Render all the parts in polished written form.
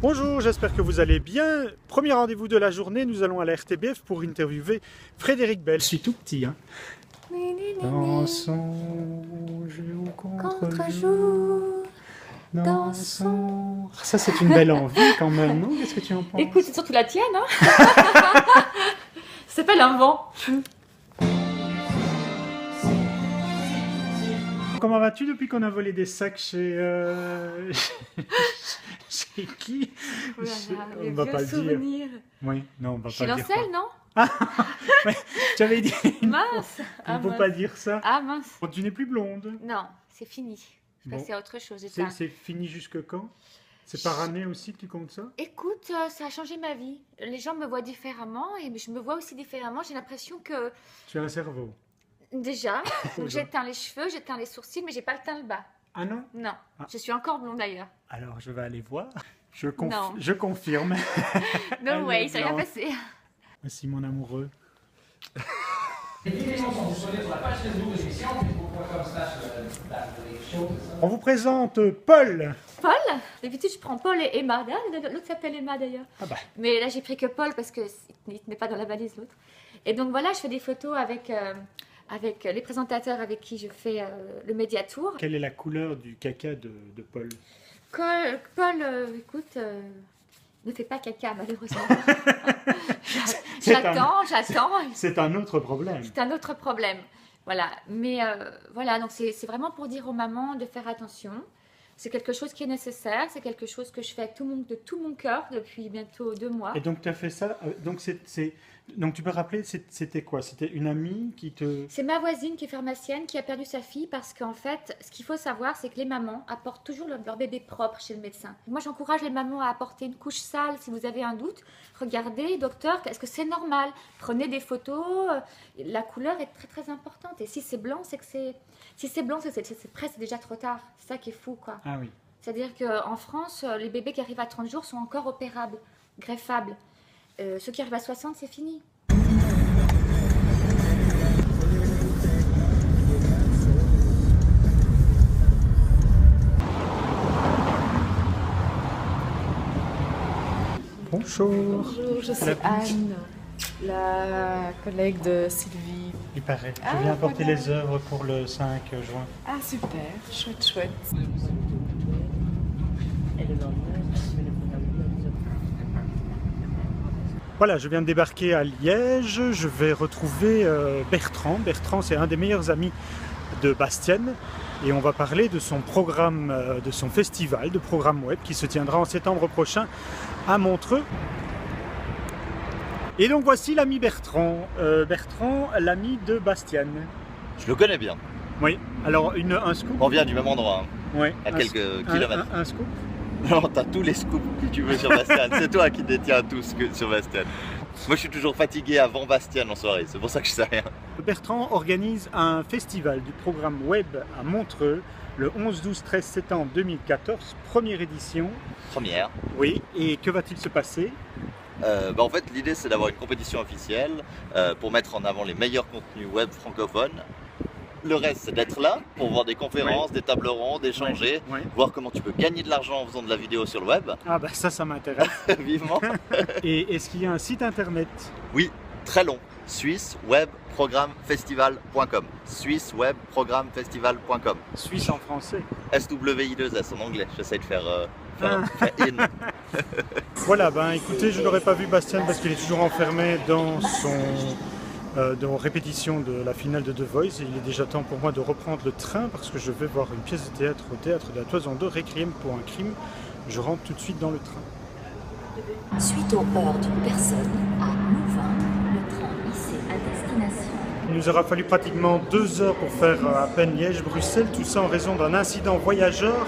Bonjour, j'espère que vous allez bien. Premier rendez-vous de la journée, nous allons à la RTBF pour interviewer Frédéric Bell. Je suis tout petit, hein. Dansons jour contre-jour. Dansons. Ça, c'est une belle envie quand même, non? Qu'est-ce que tu en penses? Écoute, c'est surtout la tienne, hein. Ça s'appelle un vent. Comment vas-tu depuis qu'on a volé des sacs chez chez qui? Voilà, On les va vieux pas le dire. souvenirs. Oui, non, on va Chez pas le dire. Lancel, non? Ouais, tu avais dit. Mince. Il ne faut mince. pas dire ça. Ah mince. Bon, tu n'es plus blonde. Non, c'est fini. Je Bon. passais à autre chose. C'est fini jusque quand? C'est par année aussi que tu comptes ça? Écoute, ça a changé ma vie. Les gens me voient différemment et je me vois aussi différemment. J'ai l'impression que Tu as un cerveau. déjà, donc j'ai teint les cheveux, j'ai teint les sourcils, mais j'ai pas le teint le bas. Ah non? Non, Ah. je suis encore blonde d'ailleurs. Alors je vais aller voir. Non. Je confirme. No Elle way, est ça va rien blanche. passer. Merci mon amoureux. On vous présente Paul. Paul, d'habitude je prends Paul et Emma. L'autre s'appelle Emma d'ailleurs. Ah bah, Mais là j'ai pris que Paul parce qu'il ne tenait pas dans la valise l'autre. Et donc voilà, je fais des photos avec les présentateurs avec qui je fais le Mediatour. quelle est la couleur du caca de Paul? Paul, écoute, ne fais pas caca malheureusement. C'est J'attends. C'est un autre problème. C'est un autre problème. Voilà, mais voilà, donc c'est vraiment pour dire aux mamans de faire attention. C'est quelque chose qui est nécessaire, c'est quelque chose que je fais de tout mon cœur depuis bientôt 2 mois. Et donc tu as fait ça, donc tu peux rappeler, c'était quoi? C'était une amie qui te... C'est ma voisine qui est pharmacienne qui a perdu sa fille parce qu'en fait, ce qu'il faut savoir, c'est que les mamans apportent toujours leur bébé propre chez le médecin. Moi, j'encourage les mamans à apporter une couche sale si vous avez un doute. Regardez, docteur, est-ce que c'est normal? Prenez des photos. La couleur est très très importante. Et si c'est blanc, c'est que c'est... Si c'est blanc, c'est presque déjà trop tard. C'est ça qui est fou, quoi. Ah oui. C'est-à-dire qu'en France, les bébés qui arrivent à 30 jours sont encore opérables, greffables. Ceux qui arrivent à 60, c'est fini. Bonjour. Bonjour, je suis Anne, la collègue de Sylvie. Il paraît. Ah, Je viens apporter voilà. les œuvres pour le 5 juin. Ah super, chouette, chouette. Voilà, je viens de débarquer à Liège. Je vais retrouver Bertrand. Bertrand, c'est un des meilleurs amis de Bastienne. Et on va parler de son programme, de son festival de programme web qui se tiendra en septembre prochain à Montreux. Et donc voici l'ami Bertrand. Bertrand, l'ami de Bastienne. Je le connais bien. Oui, alors un scoop. On vient du même endroit, hein, Oui, à quelques kilomètres. Un scoop. Non, t'as tous les scoops que tu veux sur Bastienne. C'est toi qui détiens tout ce que sur Bastienne. Moi, je suis toujours fatigué avant Bastienne en soirée. C'est pour ça que je sais rien. Bertrand organise un festival du programme web à Montreux le 11, 12, 13 septembre 2014, première édition. Première. Oui, et que va-t-il se passer? En fait, l'idée, c'est d'avoir une compétition officielle pour mettre en avant les meilleurs contenus web francophones. Le reste, c'est d'être là pour voir des conférences, des tables rondes, échanger, Oui. voir comment tu peux gagner de l'argent en faisant de la vidéo sur le web. Ah bah ça m'intéresse. Vivement. Et est-ce qu'il y a un site internet? Oui, très long. SwissWebProgrammeFestival.com. SwissWebProgrammeFestival.com. Suisse en français. SWI2S en anglais. J'essaie de faire in. Voilà, ben écoutez, je n'aurais pas vu Bastien parce qu'il est toujours enfermé dans son dans répétition de la finale de The Voice. Et il est déjà temps pour moi de reprendre le train parce que je vais voir une pièce de théâtre au théâtre de la Toison d'Or, Requiem pour un crime. Je rentre tout de suite dans le train. Suite aux heures d'une personne à Louvain, le train hissé à destination. Il nous aura fallu pratiquement 2 heures pour faire à peine Liège-Bruxelles, tout ça en raison d'un incident voyageur.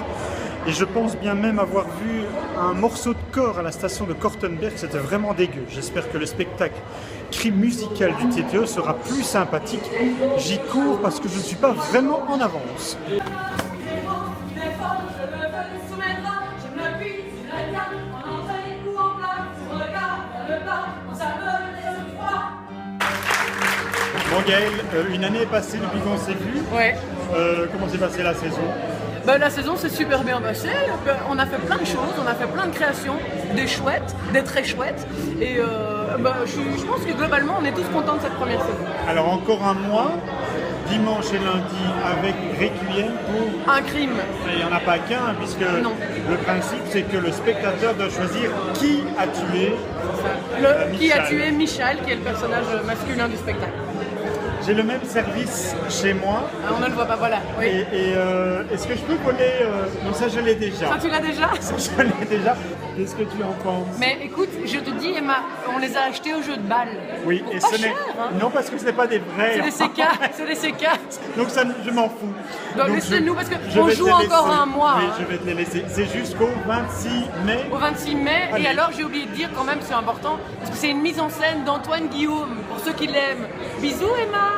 Et je pense bien même avoir vu un morceau de corps à la station de Kortenberg, c'était vraiment dégueu. J'espère que le spectacle crime musical du TTE sera plus sympathique. J'y cours parce que je ne suis pas vraiment en avance. Bon Gaël, une année est passée depuis qu'on s'est vu. Ouais. Comment s'est passée la saison? La saison s'est super bien passée. On a fait plein de choses, on a fait plein de créations, des chouettes, des très chouettes. Et je pense que globalement, on est tous contents de cette première saison. Alors encore un mois, dimanche et lundi avec Requiem pour... Un crime. Il n'y en a pas qu'un, puisque le principe c'est que le spectateur doit choisir qui a tué qui a tué Michal, qui est le personnage masculin du spectacle. J'ai le même service chez moi. On ne le voit pas, voilà. Oui. Et est-ce que je peux voler Non, ça je l'ai déjà. Ça tu l'as déjà? Ça je l'ai déjà. Qu'est-ce que tu en penses? Mais écoute, je te dis Emma, on les a achetés au jeu de balle. Oui, pour et pas ce cher, n'est... Non, parce que ce n'est pas des vrais. C'est des CK, c'est des CK. Donc ça, je m'en fous. Donc laissez-nous parce qu'on vais joue te les encore laisser. un mois. Oui, hein. je vais te les laisser. C'est jusqu'au 26 mai. Au 26 mai. Allez. Et alors j'ai oublié de dire quand même, c'est important, parce que c'est une mise en scène d'Antoine Guillaume, pour ceux qui l'aiment. Bisous Emma.